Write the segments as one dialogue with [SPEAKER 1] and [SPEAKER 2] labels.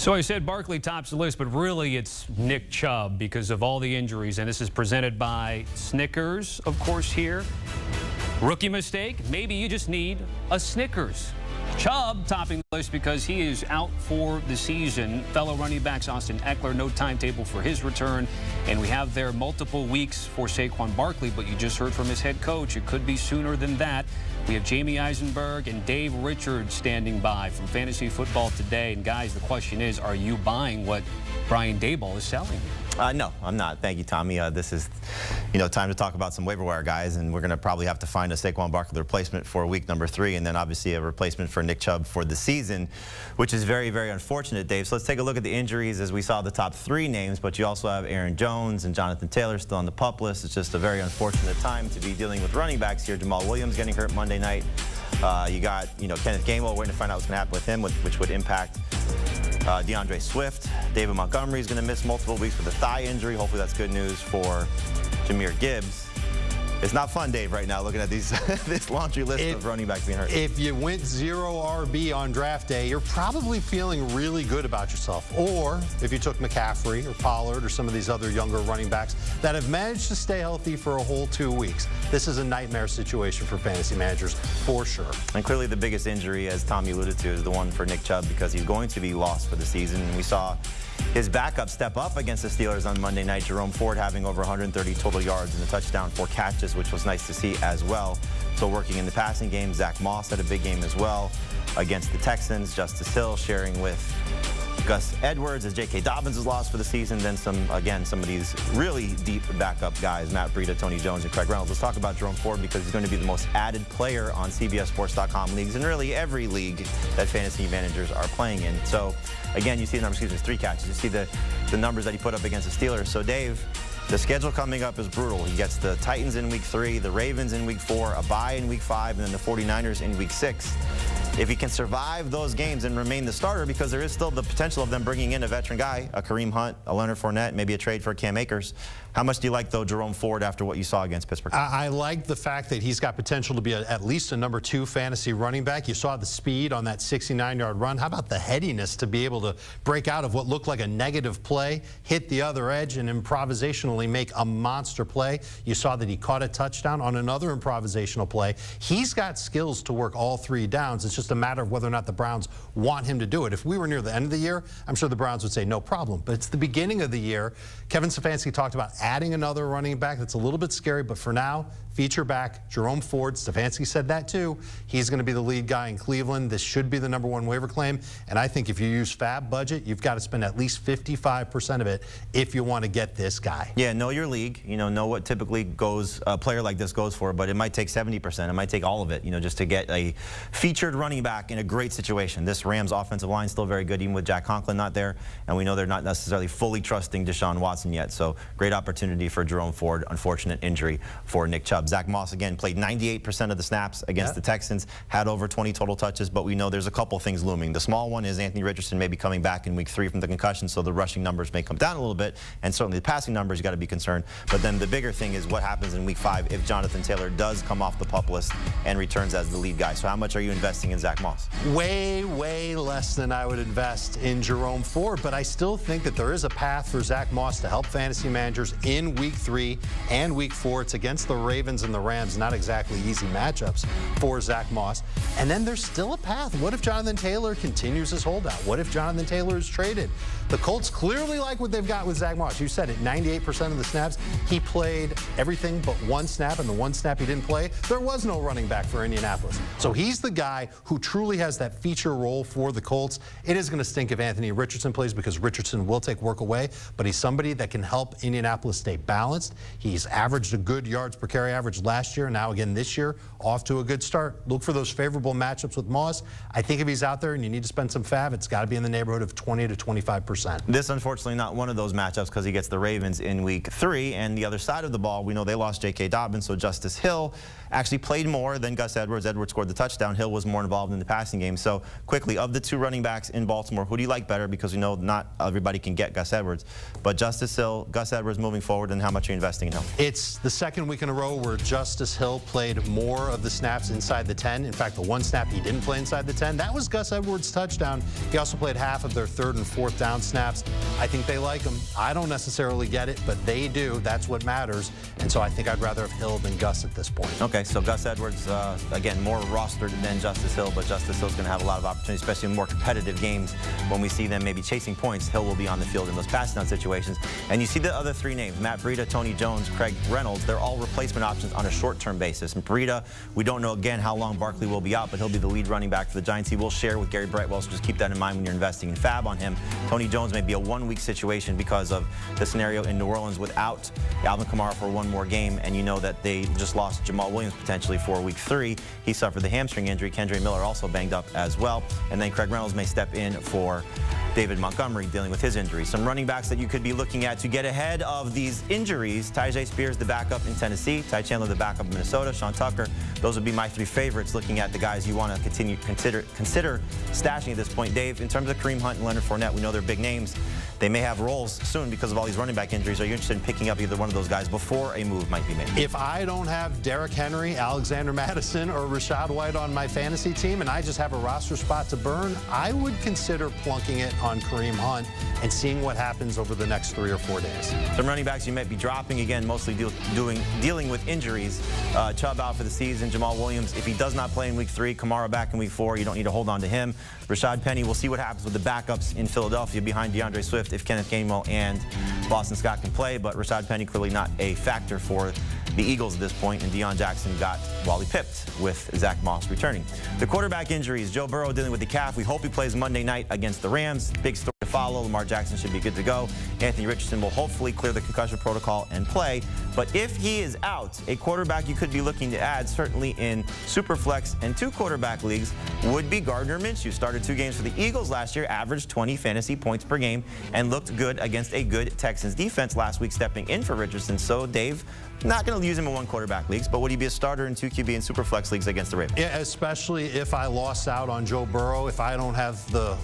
[SPEAKER 1] So I said Barkley tops the list, but really it's Nick Chubb because of all the injuries. And this is presented by Snickers, of course, here. Rookie mistake? Maybe you just need a Snickers. Chubb topping the list because he is out for the season. Fellow running backs Austin Eckler, no timetable for his return. And we have there multiple weeks for Saquon Barkley, but you just heard from his head coach. It could be sooner than that. We have Jamie Eisenberg and Dave Richards standing by from Fantasy Football Today. And guys, the question is, are you buying what Brian Daboll is selling?
[SPEAKER 2] No, I'm not. Thank you, Tommy. This is, time to talk about some waiver wire guys, and we're going to probably have to find a Saquon Barkley replacement for week number 3, and then obviously a replacement for Nick Chubb for the season, which is very, very unfortunate, Dave. So let's take a look at the injuries as we saw the top 3 names, but you also have Aaron Jones and Jonathan Taylor still on the PUP list. It's just a very unfortunate time to be dealing with running backs here. Jamal Williams getting hurt Monday night. You got, Kenneth Gainwell waiting to find out what's going to happen with him, which would impact DeAndre Swift. David Montgomery is going to miss multiple weeks with a thigh injury. Hopefully that's good news for Jahmyr Gibbs. It's not fun, Dave, right now looking at these this laundry list of running backs being hurt.
[SPEAKER 3] If you went 0 RB on draft day, you're probably feeling really good about yourself. Or if you took McCaffrey or Pollard or some of these other younger running backs that have managed to stay healthy for a whole 2 weeks. This is a nightmare situation for fantasy managers for sure.
[SPEAKER 2] And clearly the biggest injury, as Tommy alluded to, is the one for Nick Chubb because he's going to be lost for the season. And we saw his backup step up against the Steelers on Monday night. Jerome Ford having over 130 total yards and a touchdown, 4 catches, which was nice to see as well. So working in the passing game, Zach Moss had a big game as well against the Texans. Justice Hill sharing with Gus Edwards as J.K. Dobbins is lost for the season. Then some of these really deep backup guys, Matt Breida, Tony Jones, and Craig Reynolds. Let's talk about Jerome Ford because he's going to be the most added player on CBSSports.com leagues and really every league that fantasy managers are playing in. So again, you see the numbers, 3 catches. You see the numbers that he put up against the Steelers. So Dave, the schedule coming up is brutal. He gets the Titans in week 3, the Ravens in week 4, a bye in week 5, and then the 49ers in week 6. If he can survive those games and remain the starter, because there is still the potential of them bringing in a veteran guy, a Kareem Hunt, a Leonard Fournette, maybe a trade for Cam Akers. How much do you like, though, Jerome Ford after what you saw against Pittsburgh?
[SPEAKER 3] I like the fact that he's got potential to be at least a number 2 fantasy running back. You saw the speed on that 69-yard run. How about the headiness to be able to break out of what looked like a negative play, hit the other edge, and improvisationally make a monster play? You saw that he caught a touchdown on another improvisational play. He's got skills to work all 3 downs. It's just a matter of whether or not the Browns want him to do it. If we were near the end of the year, I'm sure the Browns would say no problem. But it's the beginning of the year. Kevin Stefanski talked about adding another running back. That's a little bit scary, but for now, feature back Jerome Ford. Stefanski said that too. He's going to be the lead guy in Cleveland. This should be the number 1 waiver claim. And I think if you use fab budget, you've got to spend at least 55% of it if you want to get this guy.
[SPEAKER 2] Yeah, know your league. Know what typically goes a player like this goes for, but it might take 70%. It might take all of it, just to get a featured running back in a great situation. This Rams offensive line is still very good, even with Jack Conklin not there, and we know they're not necessarily fully trusting Deshaun Watson yet. So great opportunity for Jerome Ford. Unfortunate injury for Nick Chubb. Zach Moss, again, played 98% of the snaps against the Texans, had over 20 total touches, but we know there's a couple things looming. The small one is Anthony Richardson may be coming back in week 3 from the concussion, so the rushing numbers may come down a little bit, and certainly the passing numbers, you got to be concerned. But then the bigger thing is what happens in week 5 if Jonathan Taylor does come off the PUP list and returns as the lead guy. So how much are you investing in Zach Moss?
[SPEAKER 3] Way, way less than I would invest in Jerome Ford, but I still think that there is a path for Zach Moss to help fantasy managers in week 3 and week 4. It's against the Ravens and the Rams, not exactly easy matchups for Zach Moss. And then there's still a path. What if Jonathan Taylor continues his holdout? What if Jonathan Taylor is traded? The Colts clearly like what they've got with Zach Moss. You said it, 98% of the snaps. He played everything but 1 snap, and the 1 snap he didn't play, there was no running back for Indianapolis. So he's the guy who truly has that feature role for the Colts. It is going to stink if Anthony Richardson plays because Richardson will take work away, but he's somebody that can help Indianapolis stay balanced. He's averaged a good yards per carry average last year. Now again this year, off to a good start. Look for those favorable matchups with Moss. I think if he's out there and you need to spend some fab, it's got to be in the neighborhood of 20 to 25%.
[SPEAKER 2] This, unfortunately, not one of those matchups because he gets the Ravens in week 3. And the other side of the ball, we know they lost J.K. Dobbins, so Justice Hill actually played more than Gus Edwards. Edwards scored the touchdown. Hill was more involved involved in the passing game. So quickly, of the 2 running backs in Baltimore, who do you like better? Because we know not everybody can get Gus Edwards. But Justice Hill, Gus Edwards moving forward, and how much are you investing in him?
[SPEAKER 3] It's the second week in a row where Justice Hill played more of the snaps inside the 10. In fact, the one snap he didn't play inside the 10, that was Gus Edwards' touchdown. He also played half of their 3rd and 4th down snaps. I think they like him. I don't necessarily get it, but they do. That's what matters. And so I think I'd rather have Hill than Gus at this point.
[SPEAKER 2] Okay, so Gus Edwards, again, more rostered than Justice Hill, but Justice Hill's going to have a lot of opportunities, especially in more competitive games when we see them maybe chasing points. Hill will be on the field in those pass down situations. And you see the other 3 names, Matt Breida, Tony Jones, Craig Reynolds. They're all replacement options on a short-term basis. And Breida, we don't know, again, how long Barkley will be out, but he'll be the lead running back for the Giants. He will share with Gary Brightwell, so just keep that in mind when you're investing in fab on him. Tony Jones may be a 1-week situation because of the scenario in New Orleans without Alvin Kamara for 1 more game, and you know that they just lost Jamal Williams potentially for week 3. He suffered the hamstring injury. Kendre Miller also banged up as well. And then Craig Reynolds may step in for David Montgomery dealing with his injury. Some running backs that you could be looking at to get ahead of these injuries: Tyjae Spears, the backup in Tennessee; Ty Chandler, the backup in Minnesota; Sean Tucker. Those would be my 3 favorites looking at the guys you want to consider stashing at this point. Dave, in terms of Kareem Hunt and Leonard Fournette, we know they're big names. They may have roles soon because of all these running back injuries. Are you interested in picking up either one of those guys before a move might be made?
[SPEAKER 3] If I don't have Derrick Henry, Alexander Madison, or Rachaad White on my fantasy team, and I just have a roster spot to burn, I would consider plunking it on Kareem Hunt and seeing what happens over the next 3 or 4 days.
[SPEAKER 2] Some running backs you might be dropping, again, mostly dealing with injuries. Chubb out for the season. Jamal Williams, if he does not play in week 3, Kamara back in week 4, you don't need to hold on to him. Rashad Penny, we'll see what happens with the backups in Philadelphia behind DeAndre Swift if Kenneth Gainwell and Boston Scott can play, but Rashad Penny clearly not a factor for the Eagles at this point, and Deion Jackson got Wally pipped with Zach Moss returning. The quarterback injuries: Joe Burrow dealing with the calf. We hope he plays Monday night against the Rams. Big story to follow. Lamar Jackson should be good to go. Anthony Richardson will hopefully clear the concussion protocol and play. But if he is out, a quarterback you could be looking to add, certainly in Superflex and 2 quarterback leagues, would be Gardner Minshew. Started 2 games for the Eagles last year, averaged 20 fantasy points per game, and looked good against a good Texans defense last week, stepping in for Richardson. So, Dave, not going to use him in 1 quarterback leagues, but would he be a starter in 2 QB and Superflex leagues against the Ravens?
[SPEAKER 3] Yeah, especially if I lost out on Joe Burrow, if I don't have the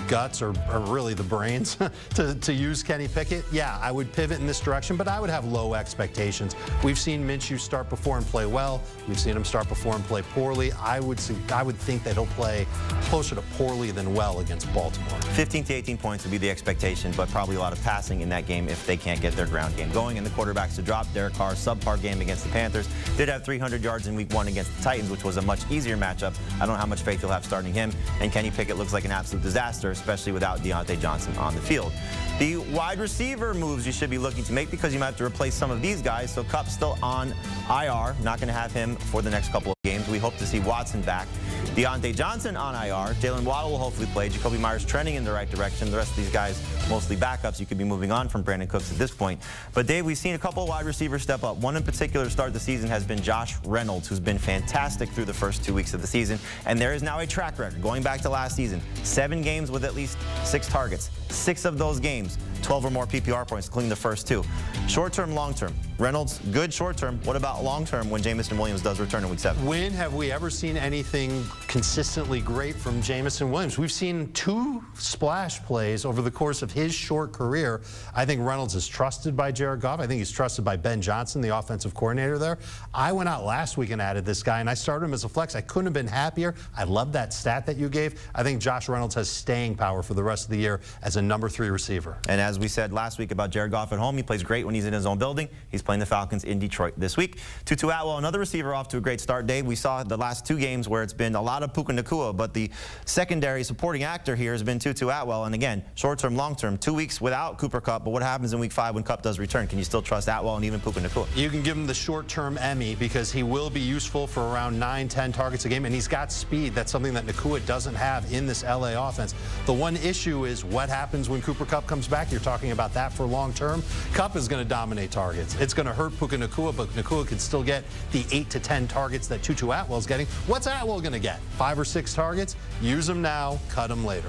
[SPEAKER 3] guts or really the brains to use Kenny Pickett, yeah, I would pivot in this direction, but I would have low expectations. We've seen Minshew start before and play well. We've seen him start before and play poorly. I would think that he'll play closer to poorly than well against Baltimore.
[SPEAKER 2] 15 to 18 points would be the expectation, but probably a lot of passing in that game if they can't get their ground game going. And the quarterbacks to drop: Derek Carr, subpar game against the Panthers. Did have 300 yards in week 1 against the Titans, which was a much easier matchup. I don't know how much faith you'll have starting him. And Kenny Pickett looks like an absolute disaster, especially without Deontay Johnson on the field. The wide receiver moves you should be looking to make, because you might have to replace some of these guys. So Kupp's still on IR. Not going to have him for the next couple of games. We hope to see Watson back. Deontay Johnson on IR. Jalen Waddle will hopefully play. Jacoby Myers trending in the right direction. The rest of these guys mostly backups. You could be moving on from Brandon Cooks at this point. But Dave, we've seen a couple of wide receivers step up. One in particular to start the season has been Josh Reynolds, who's been fantastic through the first 2 weeks of the season. And there is now a track record going back to last season. 7 games with at least 6 targets. 6 of those games, 12 or more PPR points, including the first 2. Short-term, long-term. Reynolds, good short-term. What about long-term when Jamison Williams does return in week 7?
[SPEAKER 3] When have we ever seen anything consistently great from Jamison Williams? We've seen 2 splash plays over the course of his short career. I think Reynolds is trusted by Jared Goff. I think he's trusted by Ben Johnson, the offensive coordinator there. I went out last week and added this guy, and I started him as a flex. I couldn't have been happier. I love that stat that you gave. I think Josh Reynolds has staying power for the rest of the year as a number 3 receiver.
[SPEAKER 2] And as we said last week about Jared Goff at home, he plays great when he's in his own building. He's playing the Falcons in Detroit this week. Tutu Atwell, another receiver, off to a great start. Dave, we saw the last 2 games where it's been a lot of Puka Nacua, but the secondary supporting actor here has been Tutu Atwell. And again, short-term, long-term, 2 weeks without Cooper Kupp, but what happens in week 5 when Kupp does return? Can you still trust Atwell and even Puka Nacua?
[SPEAKER 3] You can give him the short-term Emmy because he will be useful for around 9-10 targets a game, and he's got speed. That's something that Nacua doesn't have in this LA offense. The one issue is what happens when Cooper Kupp comes back. You're talking about that for long-term. Kupp is going to dominate targets. It's going to hurt Puka Nacua, but Nacua can still get the 8 to 10 targets that Tutu Atwell's getting. What's Atwell going to get? 5 or 6 targets? Use them now, cut them later.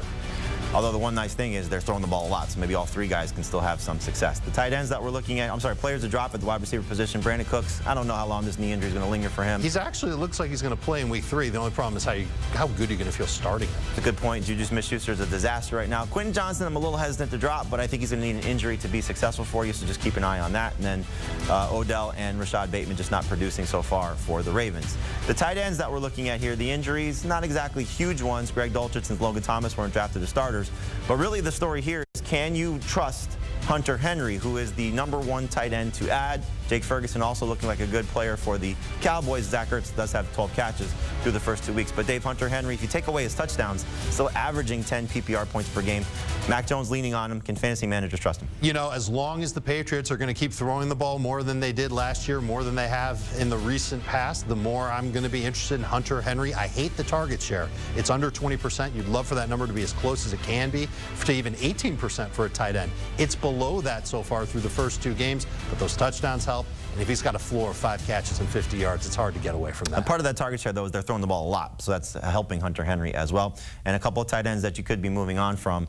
[SPEAKER 2] Although the one nice thing is they're throwing the ball a lot, so maybe all three guys can still have some success. The tight ends that we're looking at, players to drop at the wide receiver position. Brandon Cooks, I don't know how long this knee injury is going to linger for him.
[SPEAKER 3] He's actually, it looks like he's going to play in week 3. The only problem is how good are you going to feel starting him?
[SPEAKER 2] It's a good point. Juju Smith-Schuster is a disaster right now. Quentin Johnson, I'm a little hesitant to drop, but I think he's going to need an injury to be successful for you, so just keep an eye on that. And then Odell and Rashad Bateman just not producing so far for the Ravens. The tight ends that we're looking at here, the injuries, not exactly huge ones. Greg Dulcich and Logan Thomas weren't drafted as starters. But really the story here is, can you trust Hunter Henry, who is the #1 tight end to add? Jake Ferguson also looking like a good player for the Cowboys. Zach Ertz does have 12 catches through the first 2 weeks. But Dave, Hunter Henry, if you take away his touchdowns, still averaging 10 PPR points per game. Mac Jones leaning on him. Can fantasy managers trust him?
[SPEAKER 3] You know, as long as the Patriots are going to keep throwing the ball more than they did last year, more than they have in the recent past, the more I'm going to be interested in Hunter Henry. I hate the target share. It's under 20%. You'd love for that number to be as close as it can be, to even 18% for a tight end. It's below that so far through the first 2 games, but those touchdowns help. And if he's got a floor of 5 catches and 50 yards, it's hard to get away from that.
[SPEAKER 2] And part of that target share, though, is they're throwing the ball a lot, so that's helping Hunter Henry as well. And a couple of tight ends that you could be moving on from.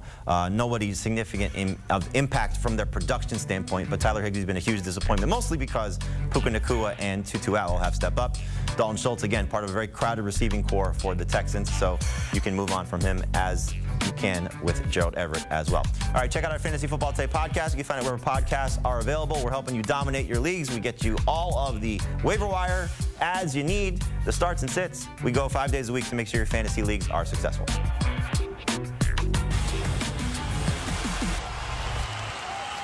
[SPEAKER 2] Nobody significant of impact from their production standpoint, but Tyler Higbee's been a huge disappointment, mostly because Puka Nacua and Tutu Atwell have stepped up. Dalton Schultz, again, part of a very crowded receiving core for the Texans, so you can move on from him as you can with Gerald Everett as well. All right, check out our Fantasy Football Today podcast. You can find it wherever podcasts are available. We're helping you dominate your leagues. We get you all of the waiver wire ads you need, the starts and sits. We go 5 days a week to make sure your fantasy leagues are successful.